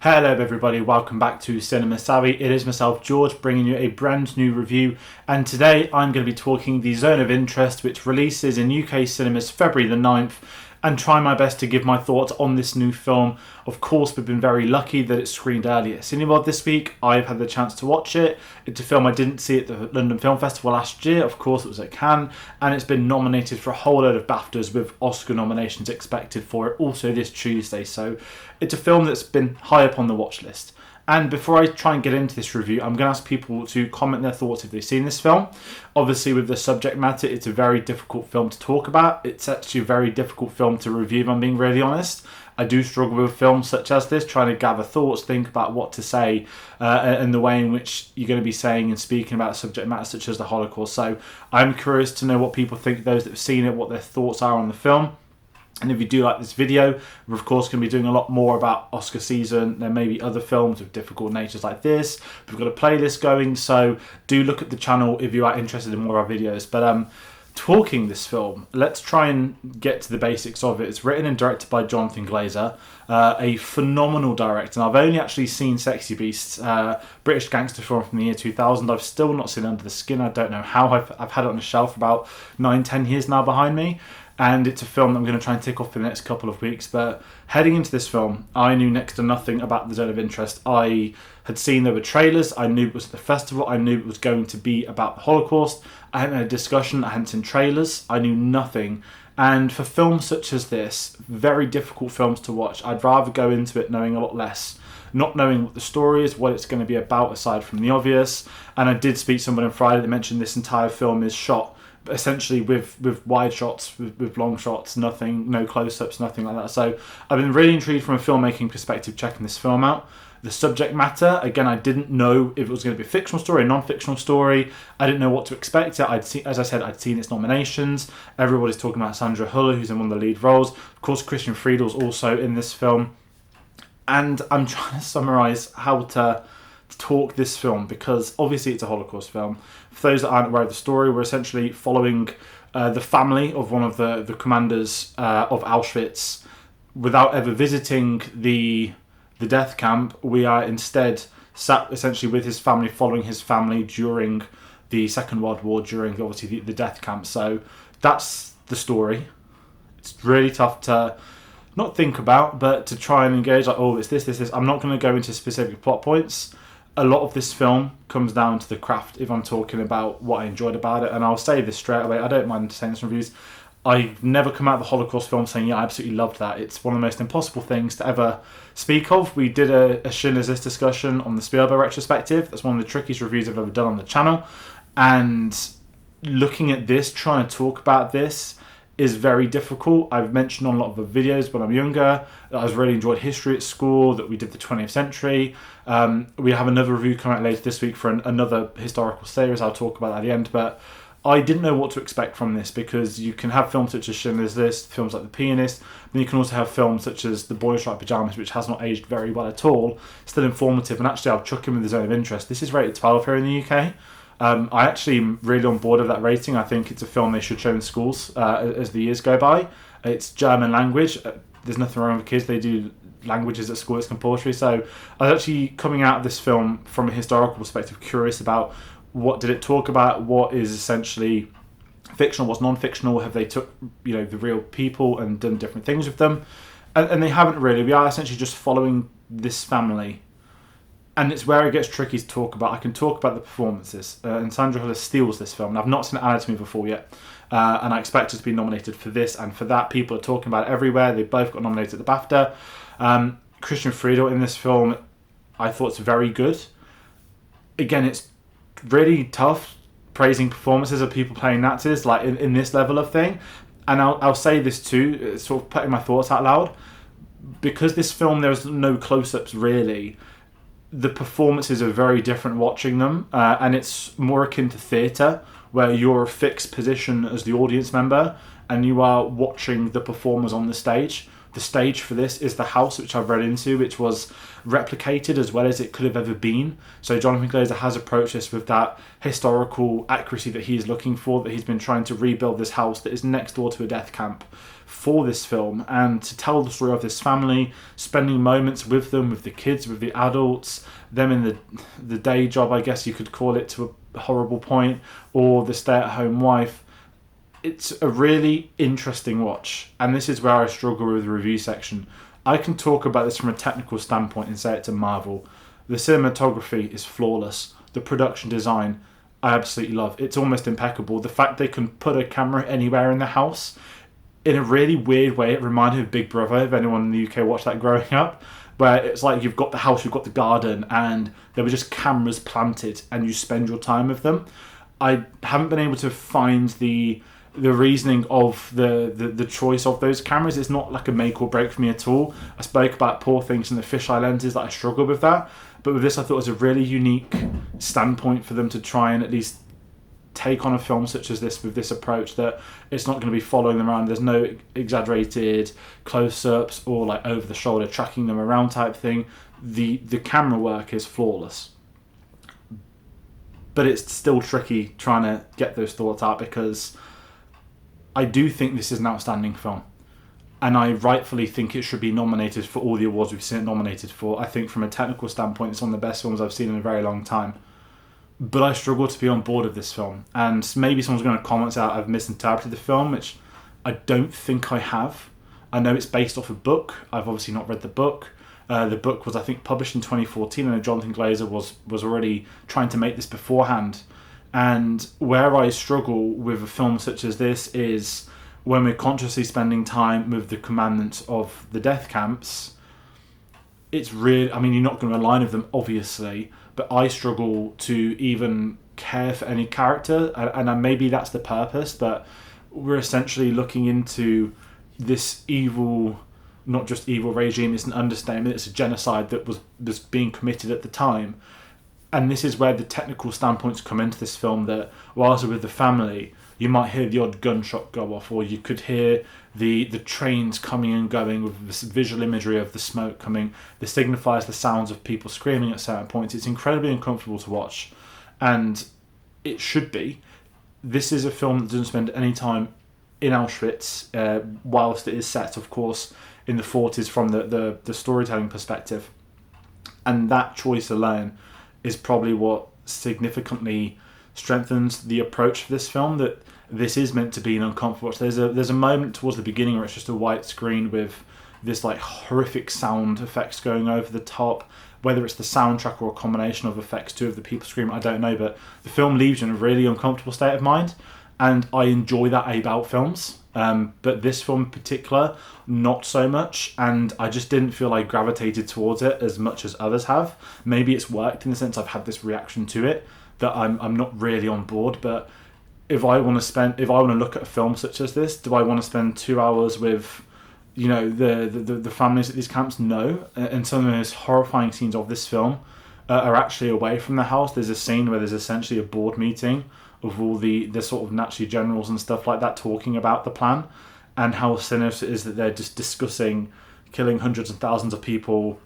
Hello everybody, welcome back to Cinema Savvy. It is myself, George, bringing you a brand new review, and today I'm going to be talking The Zone of Interest, which releases in UK cinemas February the 9th, and try my best to give my thoughts on this new film. Of course, we've been very lucky that it screened early at Cineworld this week. I've had the chance to watch it. It's a film I didn't see at the London Film Festival last year. Of course, it was at Cannes, and it's been nominated for a whole load of BAFTAs with Oscar nominations expected for it also this Tuesday. So it's a film that's been high up on the watch list. And before I try and get into this review, I'm going to ask people to comment their thoughts if they've seen this film. Obviously, with the subject matter, it's a very difficult film to talk about. It's actually a very difficult film to review, if I'm being really honest. I do struggle with films such as this, trying to gather thoughts, think about what to say, and the way in which you're going to be saying and speaking about subject matter such as the Holocaust. So I'm curious to know what people think, those that have seen it, what their thoughts are on the film. And if you do like this video, we're of course going to be doing a lot more about Oscar season. There may be other films of difficult natures like this. We've got a playlist going, so do look at the channel if you are interested in more of our videos. But talking this film, let's try and get to the basics of it. It's written and directed by Jonathan Glazer, a phenomenal director. And I've only actually seen Sexy Beasts, British gangster film from the year 2000. I've still not seen Under the Skin. I don't know how. I've had it on the shelf for about 9-10 years now behind me. And it's a film I'm going to try and tick off for the next couple of weeks. But heading into this film, I knew next to nothing about The Zone of Interest. I had seen there were trailers. I knew it was at the festival. I knew it was going to be about the Holocaust. I hadn't had a discussion. I hadn't seen trailers. I knew nothing. And for films such as this, very difficult films to watch, I'd rather go into it knowing a lot less. Not knowing what the story is, what it's going to be about, aside from the obvious. And I did speak to someone on Friday that mentioned this entire film is shot essentially with wide shots, with long shots, nothing, no close-ups, nothing like that. So I've been really intrigued from a filmmaking perspective checking this film out. The subject matter, again, I didn't know if it was going to be a fictional story, a non-fictional story. I didn't know what to expect. I'd seen, as I said, I'd seen its nominations. Everybody's talking about Sandra Huller, who's in one of the lead roles. Of course, Christian Friedel's also in this film. And I'm trying to summarise how to talk this film, because obviously it's a Holocaust film. For those that aren't aware of the story, we're essentially following the family of one of the commanders of Auschwitz. Without ever visiting the death camp, we are instead sat essentially with his family, following his family during the Second World War, during obviously the death camp. So that's the story. It's really tough to not think about, but to try and engage, like, oh, it's this. I'm not going to go into specific plot points. A lot of this film comes down to the craft if I'm talking about what I enjoyed about it. And I'll say this straight away, I don't mind saying this in reviews. I've never come out of the Holocaust film saying, yeah, I absolutely loved that. It's one of the most impossible things to ever speak of. We did a Schindler's List discussion on the Spielberg retrospective. That's one of the trickiest reviews I've ever done on the channel. And looking at this, trying to talk about this, is very difficult. I've mentioned on a lot of the videos when I'm younger that I was really enjoyed history at school, that we did the 20th century. We have another review coming out later this week for another historical series. I'll talk about that at the end. But I didn't know what to expect from this, because you can have films such as Schindler's List, films like The Pianist, then you can also have films such as The Boy in Striped Pyjamas, which has not aged very well at all, still informative. And actually, I'll chuck in with The Zone of Interest. This is rated 12 here in the UK. I actually am really on board of that rating. I think it's a film they should show in schools as the years go by. It's German language. There's nothing wrong with kids. They do languages at school. It's compulsory. So I was actually coming out of this film from a historical perspective curious about what did it talk about, what is essentially fictional, what's non-fictional. Have they took the real people and done different things with them? And they haven't really. We are essentially just following this family. And it's where it gets tricky to talk about. I can talk about the performances. And Sandra Huller steals this film. And I've not seen Anatomy before yet. And I expect it to be nominated for this and for that. People are talking about it everywhere. They both got nominated at the BAFTA. Christian Friedel in this film, I thought, it's very good. Again, it's really tough praising performances of people playing Nazis, like in this level of thing. And I'll say this too, sort of putting my thoughts out loud. Because this film, there's no close-ups really. The performances are very different watching them, and it's more akin to theatre, where you're a fixed position as the audience member and you are watching the performers on the stage. The stage for this is the house which I've read into, which was replicated as well as it could have ever been. So Jonathan Glazer has approached this with that historical accuracy that he's looking for, that he's been trying to rebuild this house that is next door to a death camp for this film, and to tell the story of this family, spending moments with them, with the kids, with the adults, them in the day job, I guess you could call it to a horrible point, or the stay-at-home wife. It's a really interesting watch, and this is where I struggle with the review section. I can talk about this from a technical standpoint and say it's a marvel. The cinematography is flawless. The production design, I absolutely love. It's almost impeccable. The fact they can put a camera anywhere in the house, in a really weird way, it reminded me of Big Brother, if anyone in the UK watched that growing up, where it's like you've got the house, you've got the garden, and there were just cameras planted, and you spend your time with them. I haven't been able to find the reasoning of the choice of those cameras. It's not like a make or break for me at all. I spoke about Poor Things and the fisheye lenses, that I struggle with that, but with this I thought it was a really unique standpoint for them to try and at least take on a film such as this with this approach, that it's not going to be following them around. There's no exaggerated close-ups or like over the shoulder tracking them around type thing. The camera work is flawless, but it's still tricky trying to get those thoughts out, because I do think this is an outstanding film, and I rightfully think it should be nominated for all the awards we've seen it nominated for. I think from a technical standpoint it's one of the best films I've seen in a very long time. But I struggle to be on board with this film. And maybe someone's going to comment out I've misinterpreted the film, which I don't think I have. I know it's based off a book. I've obviously not read the book. The book was, I think, published in 2014, and Jonathan Glazer was already trying to make this beforehand. And where I struggle with a film such as this is when we're consciously spending time with the commandants of the death camps. It's really, I mean, you're not going to align with them, obviously, but I struggle to even care for any character, and maybe that's the purpose, but we're essentially looking into this evil, not just evil regime, it's an understatement, it's a genocide that was being committed at the time. And this is where the technical standpoints come into this film, that whilst we're with the family, you might hear the odd gunshot go off, or you could hear the trains coming and going with this visual imagery of the smoke coming. This signifies the sounds of people screaming at certain points. It's incredibly uncomfortable to watch, and it should be. This is a film that doesn't spend any time in Auschwitz, whilst it is set, of course, in the 40s from the storytelling perspective. And that choice alone is probably what significantly strengthens the approach for this film, that this is meant to be an uncomfortable watch. There's a moment towards the beginning where it's just a white screen with this like horrific sound effects going over the top. Whether it's the soundtrack or a combination of effects too of the people screaming, I don't know, but the film leaves you in a really uncomfortable state of mind, and I enjoy that about films. But this film in particular, not so much, and I just didn't feel I gravitated towards it as much as others have. Maybe it's worked in the sense I've had this reaction to it that I'm not really on board. But if I want to look at a film such as this, do I want to spend 2 hours with, you know, the families at these camps? No. And some of the most horrifying scenes of this film are actually away from the house. There's a scene where there's essentially a board meeting of all the sort of Nazi generals and stuff like that talking about the plan, and how sinister it is that they're just discussing killing hundreds and thousands of people,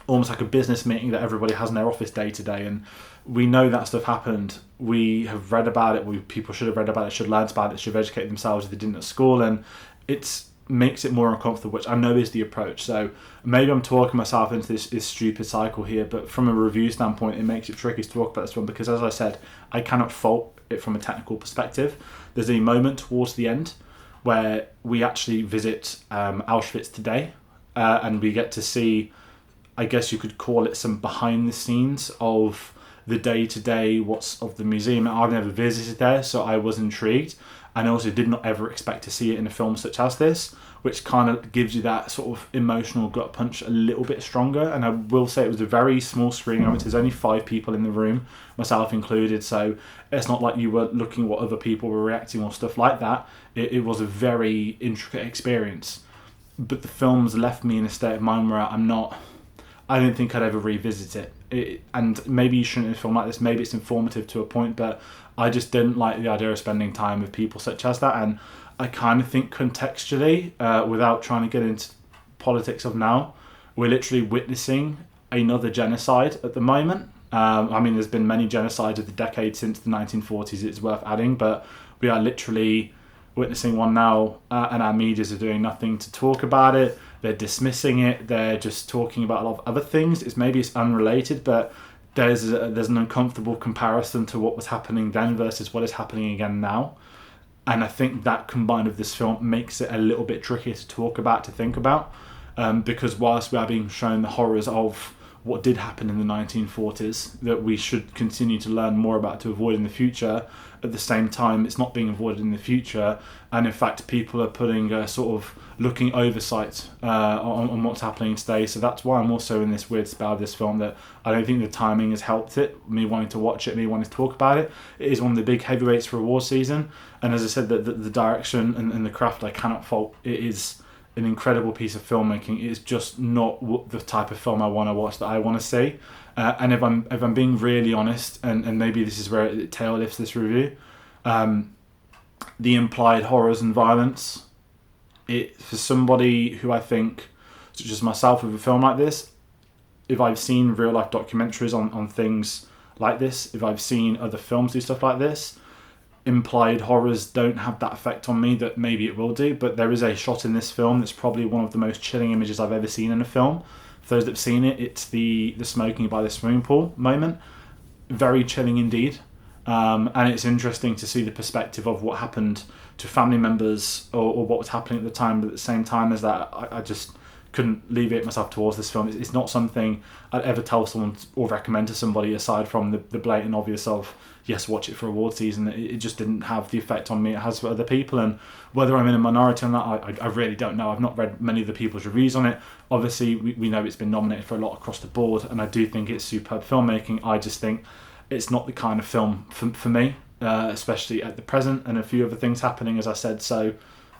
almost like a business meeting that everybody has in their office day to day. And we know that stuff happened. We have read about it. People should have read about it, should have learned about it, should have educated themselves if they didn't at school, and it makes it more uncomfortable, which I know is the approach. So maybe I'm talking myself into this stupid cycle here, but from a review standpoint, it makes it tricky to talk about this one, because as I said, I cannot fault it from a technical perspective. There's a moment towards the end where we actually visit Auschwitz today, and we get to see, I guess you could call it, some behind the scenes of the day-to-day what's of the museum. I've never visited there, so I was intrigued, and I also did not ever expect to see it in a film such as this, which kind of gives you that sort of emotional gut punch a little bit stronger. And I will say it was a very small screening of it. There's only 5 people in the room, myself included, so it's not like you were looking what other people were reacting or stuff like that. It was a very intricate experience, but the film's left me in a state of mind where I don't think I'd ever revisit it. And maybe you shouldn't in a film like this, maybe it's informative to a point, but I just didn't like the idea of spending time with people such as that. And I kind of think contextually, without trying to get into politics of now. We're literally witnessing another genocide at the moment. I mean, there's been many genocides of the decade since the 1940s, it's worth adding, but we are literally witnessing one now, and our medias are doing nothing to talk about it. They're dismissing it. They're just talking about a lot of other things. It's unrelated, but there's an uncomfortable comparison to what was happening then versus what is happening again now. And I think that combined with this film makes it a little bit trickier to talk about, to think about, because whilst we are being shown the horrors of what did happen in the 1940s, that we should continue to learn more about to avoid in the future, at the same time it's not being avoided in the future, and in fact people are putting a sort of looking oversight on what's happening today. So that's why I'm also in this weird spell of this film, that I don't think the timing has helped it, me wanting to watch it, me wanting to talk about it. It is one of the big heavyweights for award season, and as I said, the direction and the craft I cannot fault. It is an incredible piece of filmmaking. It's just not the type of film I want to watch, that I want to see. And if I'm being really honest, and maybe this is where it tail lifts this review, the implied horrors and violence, for somebody who I think, such as myself, with a film like this, if I've seen real life documentaries on things like this, if I've seen other films do stuff like this, implied horrors don't have that effect on me that maybe it will do. But there is a shot in this film that's probably one of the most chilling images I've ever seen in a film. For those that have seen it, it's the smoking by the swimming pool moment. Very chilling indeed. And it's interesting to see the perspective of what happened to family members, or what was happening at the time. But at the same time as that, I just couldn't alleviate myself towards this film. It's not something I'd ever tell someone or recommend to somebody, aside from the blatant obvious of, yes, watch it for award season. It just didn't have the effect on me it has for other people. And whether I'm in a minority on that, I really don't know. I've not read many of the people's reviews on it. Obviously, we know it's been nominated for a lot across the board, and I do think it's superb filmmaking. I just think it's not the kind of film for me, especially at the present, and a few other things happening, as I said. So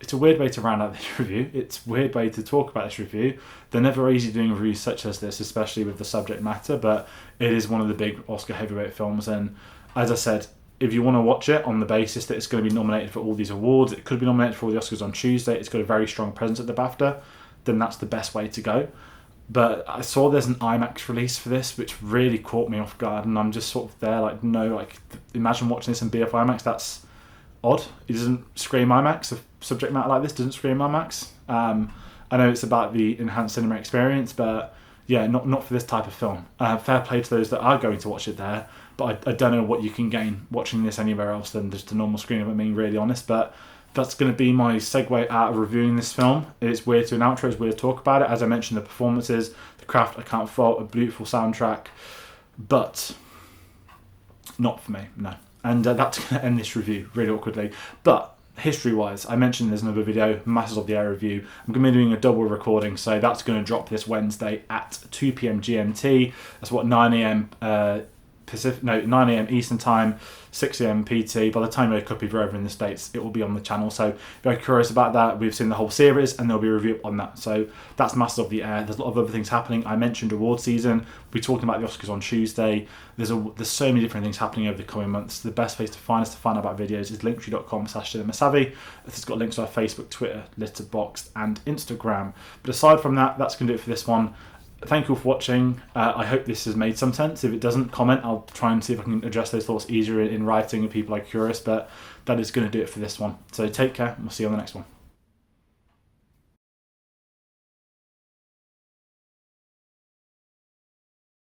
it's a weird way to round out this review. It's a weird way to talk about this review. They're never easy doing reviews such as this, especially with the subject matter, but it is one of the big Oscar heavyweight films. And as I said, if you want to watch it on the basis that it's going to be nominated for all these awards, it could be nominated for all the Oscars on Tuesday, it's got a very strong presence at the BAFTA, then that's the best way to go. But I saw there's an IMAX release for this, which really caught me off guard, and I'm just sort of there like, no, like, imagine watching this in BF IMAX. That's odd. It doesn't scream IMAX. A subject matter like this doesn't scream IMAX. I know it's about the enhanced cinema experience, but yeah, not for this type of film. Fair play to those that are going to watch it there, but I don't know what you can gain watching this anywhere else than just a normal screen, if I'm being really honest. But that's going to be my segue out of reviewing this film. It's weird to an outro, it's weird to talk about it. As I mentioned, the performances, the craft, I can't fault, a beautiful soundtrack, but not for me, no. And that's going to end this review really awkwardly. But history-wise, I mentioned there's another video, Masters of the Air review. I'm going to be doing a double recording, so that's going to drop this Wednesday at 2 p.m. GMT. That's what, 9 a.m. 9 a.m. Eastern Time, 6 a.m. PT. By the time I cook, if you're over in the States, it will be on the channel. So if you're curious about that, we've seen the whole series, and there'll be a review on that. So that's Masters of the Air. There's a lot of other things happening. I mentioned award season. We'll be talking about the Oscars on Tuesday. There's so many different things happening over the coming months. The best place to find us to find out about videos is linktree.com/cinemasavvy. It's got links to our Facebook, Twitter, Letterboxd, and Instagram. But aside from that, that's going to do it for this one. Thank you all for watching. I hope this has made some sense. If it doesn't, comment. I'll try and see if I can address those thoughts easier in writing if people are curious. But that is going to do it for this one. So take care, and we'll see you on the next one.